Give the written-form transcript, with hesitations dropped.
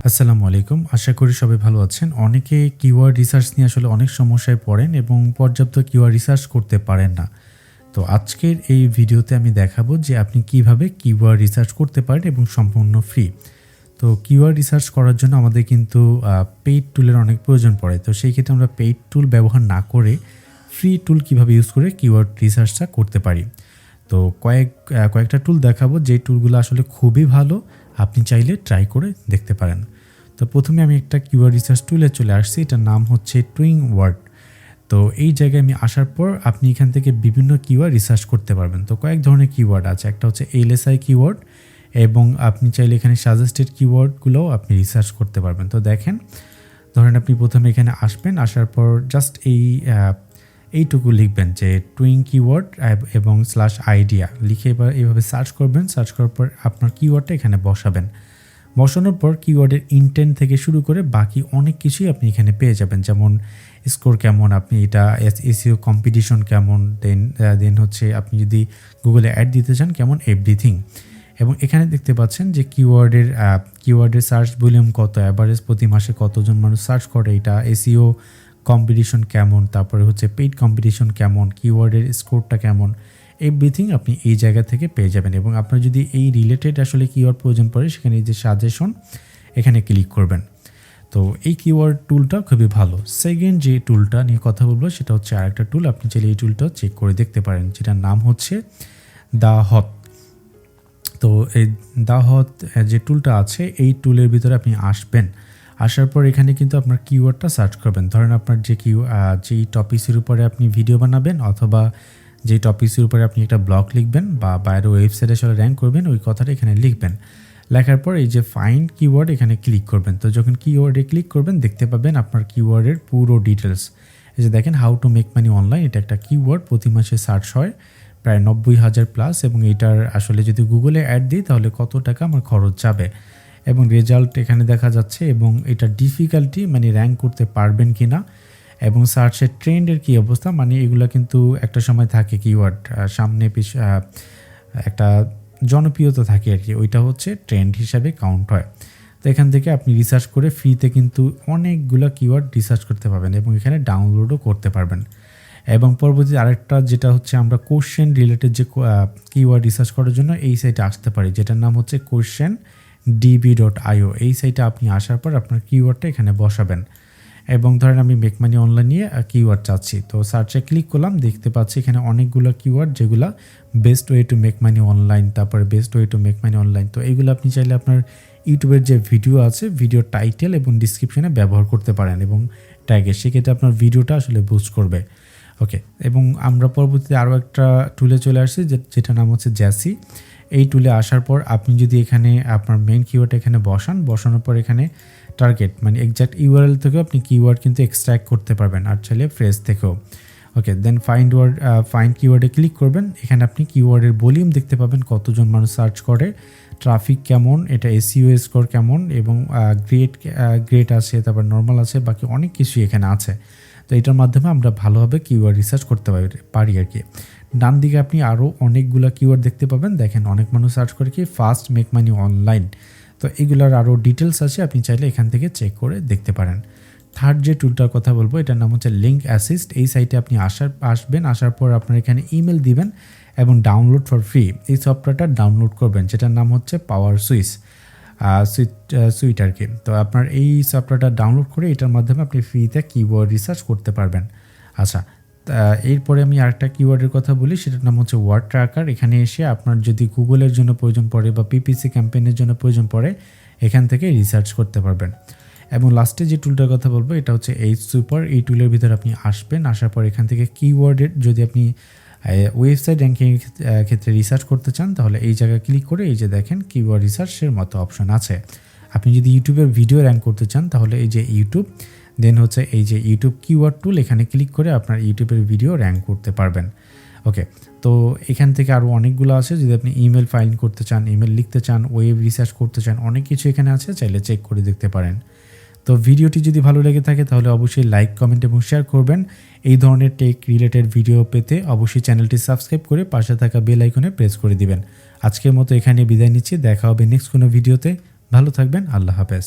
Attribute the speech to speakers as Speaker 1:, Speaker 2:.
Speaker 1: আসসালামু আলাইকুম। আশা করি সবাই ভালো আছেন। অনেকে কিওয়ার্ড রিসার্চ নিয়ে আসলে অনেক সমস্যায় পড়েন এবং পর্যাপ্ত কিওয়ার্ড রিসার্চ করতে পারেন না। তো আজকের এই ভিডিওতে আমি দেখাবো যে আপনি কিভাবে কিওয়ার্ড রিসার্চ করতে পারেন এবং সম্পূর্ণ ফ্রি। তো কিওয়ার্ড রিসার্চ করার জন্য আমাদের কিন্তু পেইড টুলের অনেক প্রয়োজন পড়ে। তো সেই ক্ষেত্রে আমরা পেইড টুল ব্যবহার না করে ফ্রি টুল কিভাবে ইউজ করে কিওয়ার্ড রিসার্চটা করতে পারি। তো কয়েকটা টুল দেখাবো যে টুলগুলো আসলে খুবই ভালো, আপনি চাইলে ট্রাই করে দেখতে পারেন। তো প্রথমে আমি একটা কিওয়ার্ড রিসার্চ টুলে চলে আসছি, এটার নাম হচ্ছে টুইং ওয়ার্ড। তো এই জায়গায় আমি আসার পর আপনি এখান থেকে বিভিন্ন কিওয়ার্ড রিসার্চ করতে পারবেন। তো কয়েক ধরনের কিওয়ার্ড আছে, একটা হচ্ছে এলএসআই কিওয়ার্ড এবং আপনি চাইলে এখানে সাজেস্টেড কিওয়ার্ডগুলোও আপনি রিসার্চ করতে পারবেন। তো দেখেন, ধরেন আপনি প্রথমে এখানে আসবেন, আসার পর জাস্ট এইটুকু লিখবেন যে টুইং কিওয়ার্ড এবং /আইডিয়া লিখে এবার এইভাবে সার্চ করবেন। সার্চ করার পর আপনার কিওয়ার্ডটা এখানে বসাবেন। বসানোর পর কিওয়ার্ডের ইনটেন্ট থেকে শুরু করে বাকি অনেক কিছুই আপনি এখানে পেয়ে যাবেন, যেমন স্কোর কেমন, আপনি এটা এসইও কম্পিটিশন কেমন, দেন হচ্ছে আপনি যদি গুগলে অ্যাড দিতে চান কেমন, এভরিথিং। এবং এখানে দেখতে পাচ্ছেন যে কিওয়ার্ডের সার্চ ভলিউম কত, অ্যাভারেজ প্রতি মাসে কতজন মানুষ সার্চ করে, এটা এসইও কম্পিটিশন কেমন, তারপরে হচ্ছে পেইড কম্পিটিশন কেমন, কিওয়ার্ডের স্কোরটা কেমন, এভরিথিং আপনি এই জায়গা থেকে পেয়ে যাবেন। এবং আপনার যদি এই রিলেটেড আসলে কিওয়ার্ড প্রয়োজন পড়ে, সেখানে এই যে সাজেশন এখানে ক্লিক করবেন। তো এই কিওয়ার্ড টুলটা খুবই ভালো। সেকেন্ড যে টুলটা নিয়ে কথা বলবো সেটা হচ্ছে আরেকটা টুল, আপনি চাইলে এই টুলটা চেক করে দেখতে পারেন, যেটার নাম হচ্ছে দ্য হথ। তো এই দ্য হথ যে টুলটা আছে, এই টুলের ভিতরে আপনি আসবেন। আসার পর এখানে কিন্তু আপনার কিওয়ার্ডটা সার্চ করবেন। ধরেন আপনার যেই টপিকের উপরে আপনি ভিডিও বানাবেন অথবা যে টপিকের উপরে আপনি একটা ব্লগ লিখবেন বা বাইরে ওয়েবসাইটে আসলে র্যাঙ্ক করবেন, ওই কথাটা এখানে লিখবেন। লেখার পর এই যে ফাইন্ড কিওয়ার্ড এখানে ক্লিক করবেন। তো যখন কিওয়ার্ডে ক্লিক করবেন দেখতে পাবেন আপনার কিওয়ার্ডের পুরো ডিটেলস। এই যে দেখেন, how to make money online, এটা একটা কিওয়ার্ড, প্রতি মাসে সার্চ হয় প্রায় 90,000 প্লাস। এবং এটার আসলে যদি গুগলে অ্যাড দিই তাহলে কত টাকা আমার খরচ যাবে এবং রেজাল্ট এখানে দেখা যাচ্ছে। এবং এটা ডিফিকাল্টি মানে র্যাঙ্ক করতে পারবেন কি না, এবং সার্চের ট্রেন্ডের কী অবস্থা, মানে এগুলো কিন্তু একটা সময় থাকে কিওয়ার্ড সামনে একটা জনপ্রিয়তা থাকে আর কি, ওইটা হচ্ছে ট্রেন্ড হিসাবে কাউন্ট হয়। তো এখান থেকে আপনি রিসার্চ করে ফ্রিতে কিন্তু অনেকগুলো কিওয়ার্ড রিসার্চ করতে পারবেন এবং এখানে ডাউনলোডও করতে পারবেন। এবং পরবর্তী আরেকটা যেটা হচ্ছে আমরা কোশ্চেন রিলেটেড যে কিওয়ার্ড রিসার্চ করার জন্য এই সাইটে আসতে পারি, যেটার নাম হচ্ছে questionDB.io। এই সাইটে আপনি আসার পর আপনার কিওয়ার্ডটা এখানে বসাবেন। এবং ধরেন আমি মেক মানি অনলাইন নিয়ে কিওয়ার্ড চাচ্ছি, তো সার্চে ক্লিক করলাম, দেখতে পাচ্ছি এখানে অনেকগুলো কিওয়ার্ড যেগুলো best way to make money online, তারপরে best way to make money online. তো এইগুলো আপনি চাইলে আপনার ইউটিউবের যে ভিডিও আছে, ভিডিও টাইটেল এবং ডিসক্রিপশনে ব্যবহার করতে পারেন এবং ট্যাগে, সেক্ষেত্রে আপনার ভিডিওটা আসলে বুস্ট করবে। ওকে, এবং আমরা পরবর্তীতে আরও একটা টুলে চলে আসছি যেটা নাম হচ্ছে জ্যাসি। এই টুলে আসার পর আপনি যদি এখানে আপনার মেইন কিওয়ার্ড এখানে বসানোর পর এখানে টার্গেট মানে এক্স্যাক্ট ইউআরএল থেকেও আপনি কিওয়ার্ড কিন্তু এক্সট্র্যাক্ট করতে পারবেন, আর চাইলে ফ্রেজ থেকেও। ওকে, দেন ফাইন্ড কিওয়ার্ডে ক্লিক করবেন। এখানে আপনি কিওয়ার্ডের ভলিউম দেখতে পাবেন, কতজন মানুষ সার্চ করে, ট্রাফিক কেমন, এটা এসইও স্কোর কেমন, এবং গ্রেড আছে, তারপর নর্মাল আছে, বাকি অনেক কিছুই এখানে আছে। তো এটার মাধ্যমে আমরা ভালোভাবে কিওয়ার্ড রিসার্চ করতে পারি আর কি। ডান দিকে আপনি আরও অনেকগুলো কিওয়ার্ড দেখতে পাবেন। দেখেন, অনেক মানুষ সার্চ করে কি ফাস্ট মেক মানি অনলাইন। তো এগুলোর আরও ডিটেলস আছে, আপনি চাইলে এখান থেকে চেক করে দেখতে পারেন। থার্ড যে টুলটার কথা বলবো এটার নাম হচ্ছে লিঙ্ক অ্যাসিস্ট। এই সাইটে আপনি আসার পর আপনার এখানে ইমেল দিবেন এবং ডাউনলোড ফর ফ্রি এই সফটওয়্যারটা ডাউনলোড করবেন, যেটার নাম হচ্ছে পাওয়ার সুইট আর কি। তো আপনার এই সফটওয়্যারটা ডাউনলোড করে এটার মাধ্যমে আপনি ফ্রিতে কিওয়ার্ড রিসার্চ করতে পারবেন। আচ্ছা, এরপরে আমি আরেকটা কিওয়ার্ডের কথা বলি, সেটার নাম হচ্ছে ওয়ার্ড ট্র্যাকার। এখানে এসে আপনার যদি গুগলের জন্য প্রয়োজন পড়ে বা পিপিসি ক্যাম্পেইনের জন্য প্রয়োজন পড়ে, এখান থেকে রিসার্চ করতে পারবেন। এবং লাস্টে যে টুলটার কথা বলবো এটা হচ্ছে সুপার। এই টুলের ভিতরে আপনি আসবেন, আসার পর এখান থেকে কিওয়ার্ডের যদি আপনি ওয়েবসাইট র্যাঙ্কিংয়ের ক্ষেত্রে রিসার্চ করতে চান, তাহলে এই জায়গায় ক্লিক করে এই যে দেখেন কিওয়ার্ড রিসার্চের মতো অপশন আছে। আপনি যদি ইউটিউবের ভিডিও র্যাঙ্ক করতে চান, তাহলে এই যে ইউটিউব, দেন হচ্ছে এই যে ইউটিউব কিওয়ার্ড টুল, এখানে ক্লিক করে আপনার ইউটিউবের ভিডিও র্যাঙ্ক করতে পারবেন। ওকে, তো এখান থেকে আরও অনেকগুলো আছে, যদি আপনি ইমেল ফাইল করতে চান, ইমেল লিখতে চান, ওয়েব রিসার্চ করতে চান, অনেক কিছু এখানে আছে, চাইলে চেক করে দেখতে পারেন। তো ভিডিওটি যদি ভালো লেগে থাকে তাহলে অবশ্যই লাইক, কমেন্ট এবং শেয়ার করবেন। এই ধরনের টেক রিলেটেড ভিডিও পেতে অবশ্যই চ্যানেলটি সাবস্ক্রাইব করে পাশে থাকা বেল আইকনে প্রেস করে দিবেন। আজকের মতো এখানে বিদায় নিচ্ছি, দেখা হবে নেক্সট কোনো ভিডিওতে। ভালো থাকবেন, আল্লাহ হাফেজ।